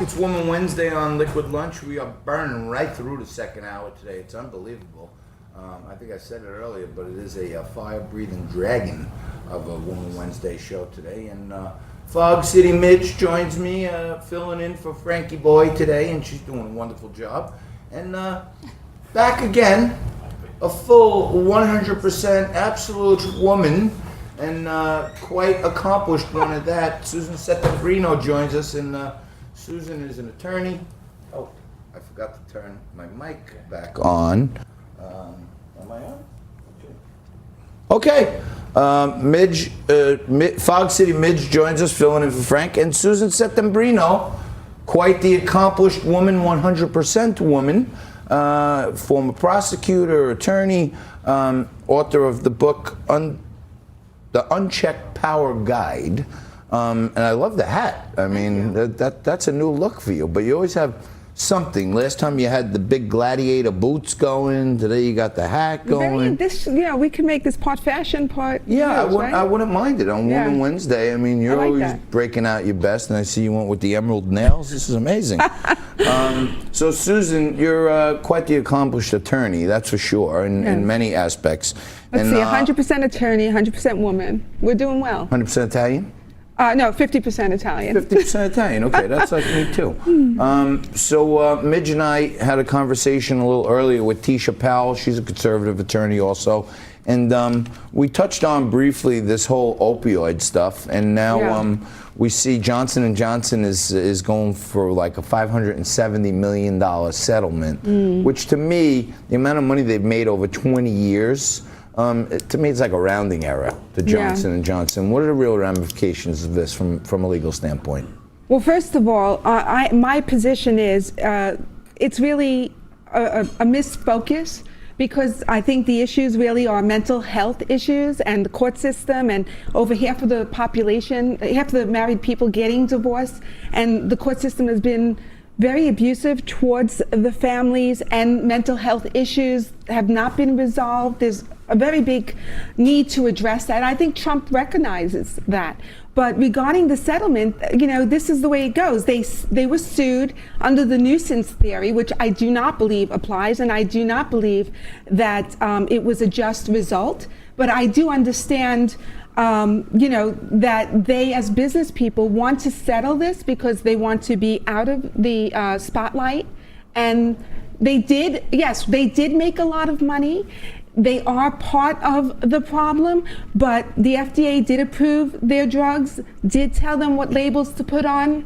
It's Woman Wednesday on Liquid Lunch. We are burning right through the second hour today. It's unbelievable. I think I said it earlier, but it is a fire-breathing dragon of a Woman Wednesday show today. And Fog City Midge joins me, filling in for Frankie Boy today, and she's doing a wonderful job. And back again, a full 100% absolute woman, and quite accomplished one at that. Susan Settenbrino joins us, and Susan is an attorney. Oh, I forgot to turn my mic back on. Am I on? Okay. Fog City Midge joins us, filling in for Frank, and Susan Settembrino, quite the accomplished woman, 100% woman, former prosecutor, attorney, author of the book The Unchecked Power Guide. And I love the hat. I mean, that's a new look for you, but you always have something. Last time you had the big gladiator boots going. Today you got the hat going. We can make this part fashion, part news, right? I wouldn't mind it on Woman Wednesday. I mean, you're always breaking out your best, and I see you went with the emerald nails. This is amazing. So Susan, you're quite the accomplished attorney, that's for sure, in many aspects. Let's see, 100% attorney, 100% woman. We're doing well. 100% Italian? No, 50% Italian. 50% Italian, okay, that's like me too. So Midge and I had a conversation a little earlier with Tisha Powell. She's a conservative attorney also. And we touched on briefly this whole opioid stuff. And now we see Johnson & Johnson is going for like a $570 million settlement, which to me, the amount of money they've made over 20 years, to me, it's like a rounding error to Johnson & Johnson. What are the real ramifications of this from a legal standpoint? Well, first of all, my position is it's really a misfocus, because I think the issues really are mental health issues and the court system, and over half of the population, half of the married people getting divorced, and the court system has been very abusive towards the families, and mental health issues have not been resolved. There's a very big need to address that. I think Trump recognizes that. But regarding the settlement, this is the way it goes. They were sued under the nuisance theory, which I do not believe applies, and I do not believe that it was a just result. But I do understand that they, as business people, want to settle this because they want to be out of the spotlight. And they did make a lot of money. They are part of the problem, but the FDA did approve their drugs, did tell them what labels to put on.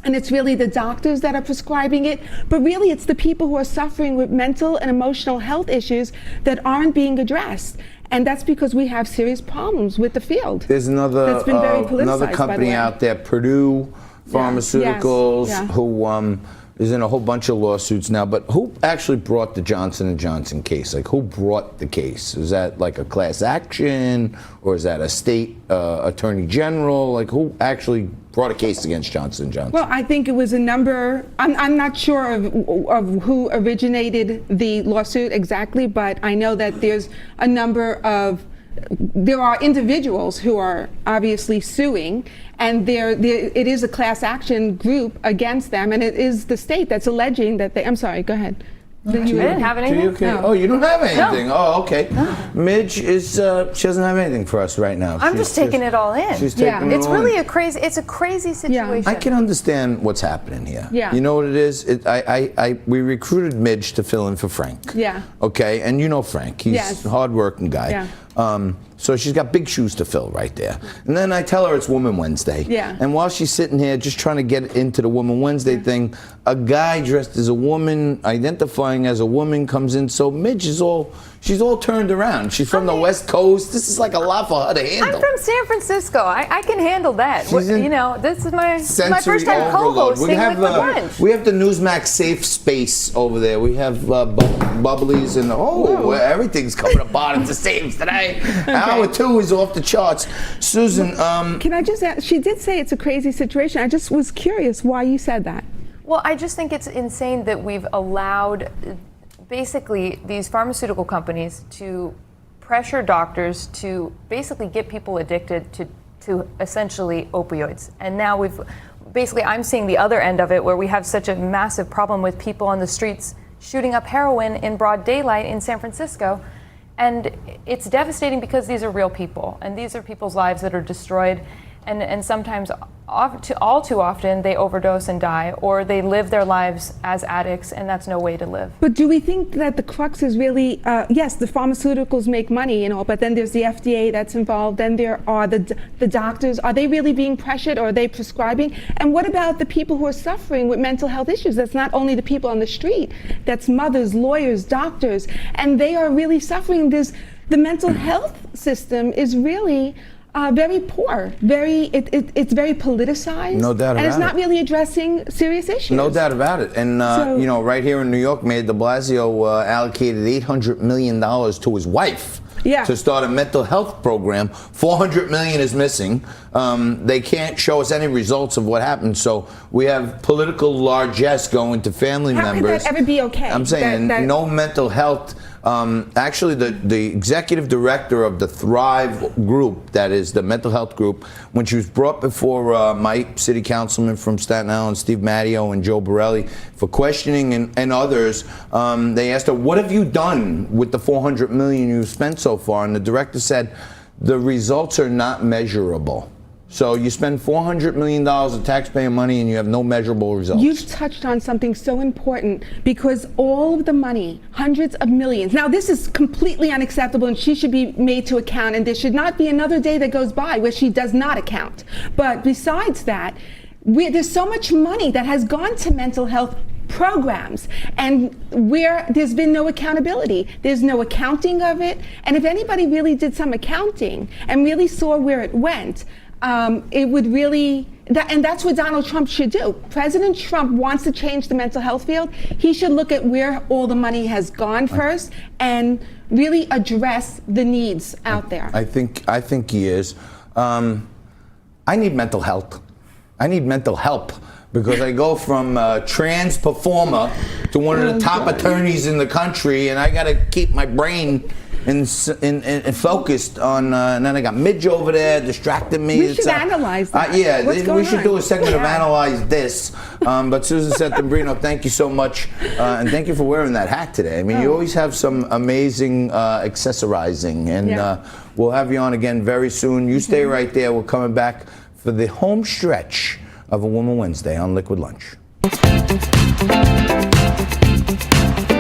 And it's really the doctors that are prescribing it. But really, it's the people who are suffering with mental and emotional health issues that aren't being addressed. And that's because we have serious problems with the field. There's another company out there, Purdue Pharmaceuticals, who is in a whole bunch of lawsuits now. But who actually brought the Johnson & Johnson case? Like, who brought the case? Is that like a class action, or is that a state attorney general? Like, who actually brought a case against Johnson & Johnson? Well, I think it was a number. I'm not sure of who originated the lawsuit exactly, but I know that there are individuals who are obviously suing, and it is a class action group against them, and it is the state that's alleging that they. I'm sorry, go ahead. I didn't have anything. No. Oh, you don't have anything? No. Oh, okay. No. Midge she doesn't have anything for us right now. I'm just taking it all in. She's taking it It's all really in. a crazy situation. I can understand what's happening here. Yeah. You know what it is? We recruited Midge to fill in for Frank. Yeah. Okay, and you know Frank. He's a hard-working guy. Yeah. So she's got big shoes to fill right there. And then I tell her it's Woman Wednesday. Yeah. And while she's sitting here just trying to get into the Woman Wednesday thing, a guy dressed as a woman, identifying as a woman, comes in. So Midge she's all turned around. She's from the West Coast. This is like a lot for her to handle. I'm from San Francisco. I can handle that. This is my first time overload. co-hosting Liquid Lunch. We have the Newsmax safe space over there. We have bubblies and everything's coming apart at the saves today. Hour 2 is off the charts. Susan, can I just ask? She did say it's a crazy situation. I just was curious why you said that. Well, I just think it's insane that we've allowed basically these pharmaceutical companies to pressure doctors to basically get people addicted to essentially opioids. And now basically I'm seeing the other end of it, where we have such a massive problem with people on the streets shooting up heroin in broad daylight in San Francisco. And it's devastating because these are real people, and these are people's lives that are destroyed. And sometimes, all too often, they overdose and die, or they live their lives as addicts, and that's no way to live. But do we think that the crux is really, yes, the pharmaceuticals make money and all, but then there's the FDA that's involved, then there are the doctors. Are they really being pressured, or are they prescribing? And what about the people who are suffering with mental health issues? That's not only the people on the street, that's mothers, lawyers, doctors, and they are really suffering. The mental health system is really very poor, it's very politicized. No doubt about and it's not it. really addressing serious issues. No doubt about it. And, you know, right here in New York, Mayor de Blasio allocated $800 million to his wife to start a mental health program. $400 million is missing. They can't show us any results of what happened. So we have political largesse going to family members. How could that ever be okay? I'm saying no mental health. Actually, the executive director of the Thrive group, that is the mental health group, when she was brought before my city councilman from Staten Island, Steve Matteo, and Joe Borelli, for questioning and others, they asked her, what have you done with the $400 million you've spent so far? And the director said, the results are not measurable. So you spend $400 million of taxpayer money and you have no measurable results. You've touched on something so important, because all of the money, hundreds of millions. Now, this is completely unacceptable, and she should be made to account, and there should not be another day that goes by where she does not account. But besides that, there's so much money that has gone to mental health programs, and where there's been no accountability. There's no accounting of it. And if anybody really did some accounting and really saw where it went, it would really, and that's what Donald Trump should do. President Trump wants to change the mental health field. He should look at where all the money has gone first and really address the needs out there. I think he is. I need mental health. I need mental help, because I go from trans performer to one of the top attorneys in the country, and I got to keep my brain and focused on, and then I got Midge over there distracting me. We should analyze that. Yeah, we should do a segment of Yeah. Analyze This. But Susan Settembrino, thank you so much, and thank you for wearing that hat today. I mean, you always have some amazing accessorizing, and we'll have you on again very soon. You stay right there. We're coming back for the home stretch of a Woman Wednesday on Liquid Lunch.